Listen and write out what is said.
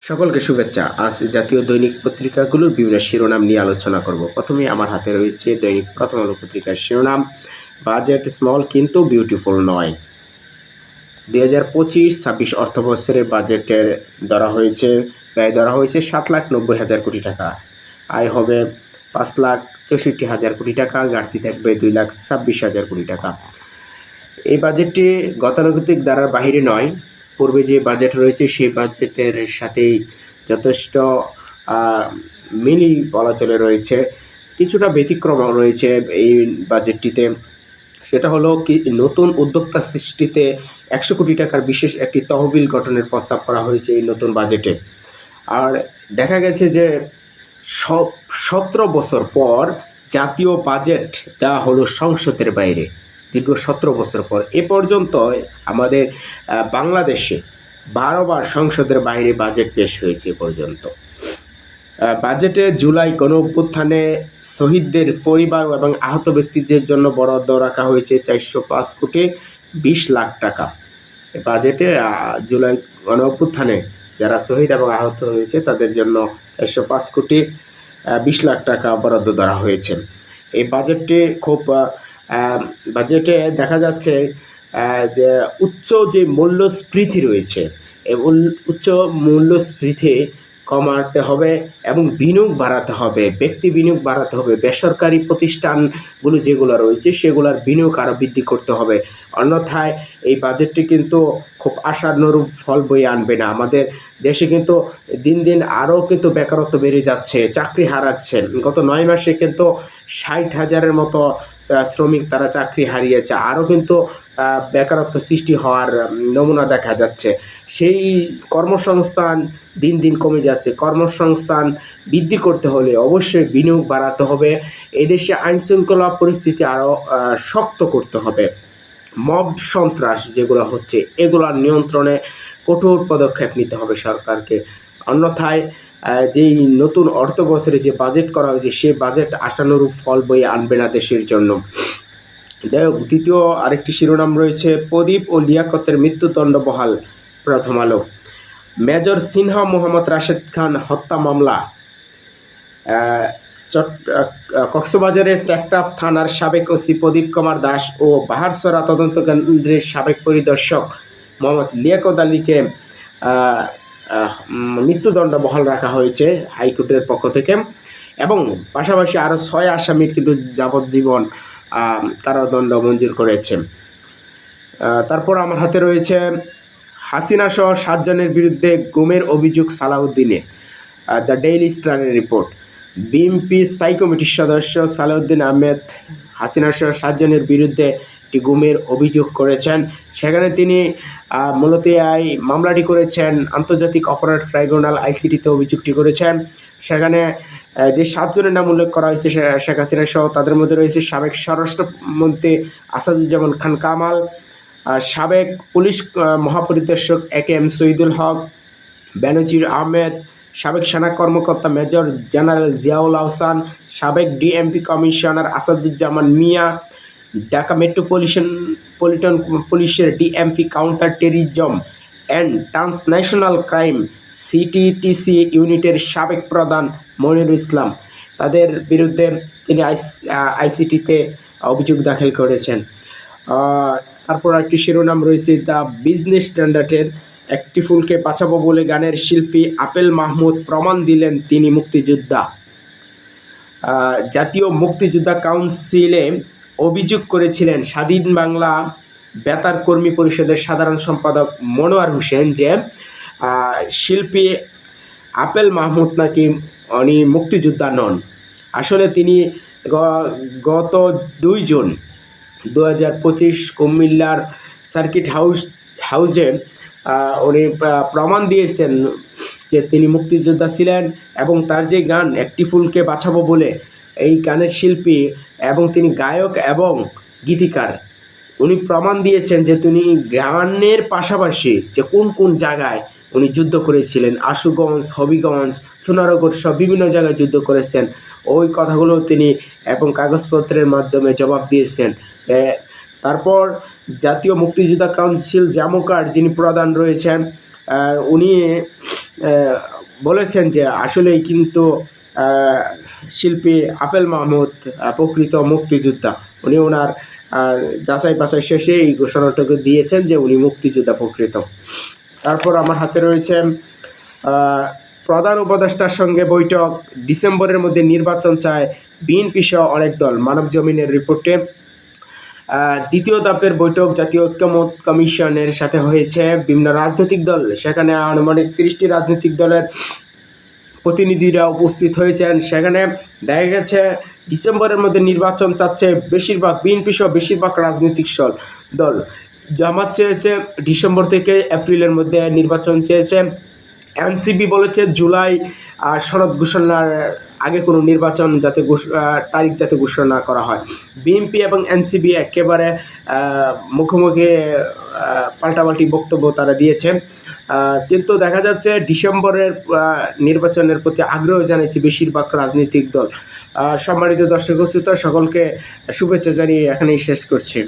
সকলকে শুভেচ্ছা। আজ জাতীয় দৈনিক পত্রিকাগুলোর বিভিন্ন শিরোনাম নিয়ে আলোচনা করব। প্রথমেই আমার হাতে রয়েছে দৈনিক প্রথম আলো পত্রিকার শিরোনাম, বাজেট স্মল কিন্তু বিউটিফুল নয়। 2025-26 অর্থবছরে বাজেটের ব্যয় ধরা হয়েছে 7,90,000 কোটি টাকা। আয় হবে 5,64,000 কোটি টাকা, ঘাটতি থাকবে 2,26,000 কোটি টাকা। এই বাজেটটি গতানুগতিক ধারার বাহিরে নয়। পূর্বে যে বাজেট রয়েছে সেই বাজেটের সাথেই যথেষ্ট মিলই বলা চলে রয়েছে। কিছুটা ব্যতিক্রম রয়েছে এই বাজেটটিতে, সেটা হলো কি, নতুন উদ্যোক্তা সৃষ্টিতে 100 কোটি টাকার বিশেষ একটি তহবিল গঠনের প্রস্তাব করা হয়েছে এই নতুন বাজেটে। আর দেখা গেছে যে 17 বছর পর জাতীয় বাজেট দেওয়া হলো সংসদের বাইরে। দীর্ঘ 17 বছর পর এ পর্যন্ত আমাদের বাংলাদেশে 12 বার সংসদের বাইরে বাজেট পেশ হয়েছে এ পর্যন্ত। বাজেটে জুলাই গণঅভ্যুত্থানে শহীদদের পরিবার এবং আহত ব্যক্তিদের জন্য বরাদ্দ রাখা হয়েছে 405 কোটি 20 লাখ টাকা। বাজেটে জুলাই গণঅভ্যুত্থানে যারা শহীদ এবং আহত হয়েছে তাদের জন্য 405 কোটি 20 লাখ টাকা বরাদ্দ ধরা হয়েছে। এই বাজেটটি বাজেটে দেখা যাচ্ছে যে উচ্চ যে মূল্যস্ফীতি রয়েছে, এই উচ্চ মূল্যস্ফীতি কমাতে হবে এবং বিনিয়োগ বাড়াতে হবে, ব্যক্তি বিনিয়োগ বাড়াতে হবে, বেসরকারি প্রতিষ্ঠানগুলো যেগুলো রয়েছে সেগুলোর বিনিয়োগ আরও বৃদ্ধি করতে হবে। অন্যথায় এই বাজেটটি কিন্তু খুব আশানুরূপ ফল বয়ে আনবে না। আমাদের দেশে কিন্তু দিন দিন আরও কিন্তু বেকারত্ব বেড়ে যাচ্ছে, চাকরি হারাচ্ছে। গত 9 মাসে কিন্তু 60,000-এর মতো শ্রমিক তারা চাকরি হারিয়েছে। আরও কিন্তু বেকারত্ব সৃষ্টি হওয়ার নমুনা দেখা যাচ্ছে। সেই কর্মসংস্থান দিন দিন কমে যাচ্ছে। কর্মসংস্থান বৃদ্ধি করতে হলে অবশ্যই বিনিয়োগ বাড়াতে হবে। এদেশে আইনশৃঙ্খলা পরিস্থিতি আরও শক্ত করতে হবে। মব সন্ত্রাস যেগুলো হচ্ছে এগুলোর নিয়ন্ত্রণে কঠোর পদক্ষেপ নিতে হবে সরকারকে। অন্যথায় যেই নতুন অর্থ বছরে যে বাজেট করা হয়েছে সেই বাজেট আশানুরূপ ফল বয়ে আনবে না দেশের জন্য। যাই হোক, দ্বিতীয় আরেকটি শিরোনাম রয়েছে, প্রদীপ ও লিয়াকতের মৃত্যুদণ্ড বহাল। প্রথম আলো, মেজর সিনহা মোহাম্মদ রাশেদ খান হত্যা মামলা। কক্সবাজারের টেকনাফ থানার সাবেক ওসি প্রদীপ কুমার দাস ও বাহারছড়া তদন্ত কেন্দ্রের সাবেক পরিদর্শক মোহাম্মদ লিয়াকত আলীকে মৃত্যুদণ্ড বহাল রাখা হয়েছে হাইকোর্টের পক্ষ থেকে, এবং পাশাপাশি আরও 6 আসামির কিন্তু যাবজ্জীবন কারাদণ্ড মঞ্জুর করেছে। তারপর আমার হাতে রয়েছে হাসিনা সহ 7 জনের বিরুদ্ধে গুমের অভিযোগ সালাউদ্দিনের। দ্য ডেইলি স্টারের রিপোর্ট, বিএনপি স্থায়ী কমিটির সদস্য সালাউদ্দিন আহমেদ হাসিনা সহ 7 জনের বিরুদ্ধে একটি গুমের অভিযোগ করেছেন। সেখানে তিনি মূলত এই মামলাটি করেছেন আন্তর্জাতিক অপরাধ ট্রাইব্যুনাল আইসিটিতে অভিযোগটি করেছেন। সেখানে যে 7 জনের নাম উল্লেখ করা হয়েছে শেখ হাসিনা সহ, তাদের মধ্যে রয়েছে সাবেক স্বরাষ্ট্রমন্ত্রী আসাদুজ্জামান খান কামাল, সাবেক পুলিশ মহাপরিদর্শক AKM শহীদুল হক, বেনজির আহমেদ, সাবেক সেনা কর্মকর্তা মেজর জেনারেল জিয়াউল আহসান, সাবেক ডিএমপি কমিশনার আসাদুজ্জামান মিয়া, ঢাকা মেট্রোপলিটন পুলিশের DMP counter terrorism and transnational crime CTTC ইউনিটের সাবেক প্রধান মনিরুল ইসলাম। তাদের বিরুদ্ধে তিনি আইসিটিতে অভিযোগ দাখিল করেছেন। তারপর একটি শিরোনাম রয়েছে দ্য বিজনেস স্ট্যান্ডার্ডের, একটি ফুলকে বাঁচাবো বলে গানের শিল্পী আপেল মাহমুদ প্রমাণ দিলেন তিনি মুক্তিযোদ্ধা। জাতীয় মুক্তিযোদ্ধা কাউন্সিলে অভিযোগ করেছিলেন স্বাধীন বাংলা বেতার কর্মী পরিষদের সাধারণ সম্পাদক মনোয়ার হোসেন যে শিল্পী আপেল মাহমুদ নাকি উনি মুক্তিযোদ্ধা নন। আসলে তিনি গত 2 জুন 2025 কুমিল্লার সার্কিট হাউসে উনি প্রমাণ দিয়েছেন যে তিনি মুক্তিযোদ্ধা ছিলেন, এবং তার যে গান একটি ফুলকে বাঁচাবো বলে, এই গানের শিল্পী এবং তিনি গায়ক এবং গীতিকার, উনি প্রমাণ দিয়েছেন যে তিনি গানের পাশাপাশি যে কোন কোন জায়গায় উনি যুদ্ধ করেছিলেন, আশুগঞ্জ, হবিগঞ্জ, সোনারগড় সব বিভিন্ন জায়গায় যুদ্ধ করেছেন। ওই কথাগুলো তিনি এবং কাগজপত্রের মাধ্যমে জবাব দিয়েছেন। তারপর জাতীয় মুক্তিযোদ্ধা কাউন্সিল জামুকার যিনি প্রধান রয়েছেন, উনি বলেছেন যে আসলেই কিন্তু শিল্পী আপেল মাহমুদ প্রকৃত মুক্তিযোদ্ধা। উনি ওনার যাচাই বাছাই শেষে এই ঘোষণাটুকু দিয়েছেন যে উনি মুক্তিযোদ্ধা প্রকৃত। তারপর আমার হাতে রয়েছে প্রধান উপদেষ্টার সঙ্গে বৈঠক, ডিসেম্বরের মধ্যে নির্বাচন চায় বিএনপি সহ অনেক দল, মানবজমিনের রিপোর্টে। দ্বিতীয় ধাপের বৈঠক জাতীয় ঐক্যমত কমিশনের সাথে হয়েছে বিভিন্ন রাজনৈতিক দল, সেখানে আনুমানিক 30টি রাজনৈতিক দলের প্রতিনিধিরা উপস্থিত হয়েছেন। সেখানে দেখা গেছে ডিসেম্বরের মধ্যে নির্বাচন চাচ্ছে বেশিরভাগ বিএনপি সহ বেশিরভাগ রাজনৈতিক দল। জামাত চেয়েছে ডিসেম্বর থেকে এপ্রিলের মধ্যে নির্বাচন চেয়েছে। এনসিপি বলেছে জুলাই সনদ ঘোষণার আগে কোনো নির্বাচন যাতে তারিখ যাতে ঘোষণা না করা হয়। বিএনপি এবং এনসিপি একেবারে মুখোমুখি পাল্টাপাল্টি বক্তব্য তারা দিয়েছে। কিন্তু দেখা যাচ্ছে ডিসেম্বরের নির্বাচনের প্রতি আগ্রহ জানিয়েছে বেশিরভাগ রাজনৈতিক দল। সম্মানিত দর্শক শ্রোতা সকলকে শুভেচ্ছা জানিয়ে এখানেই শেষ করছি।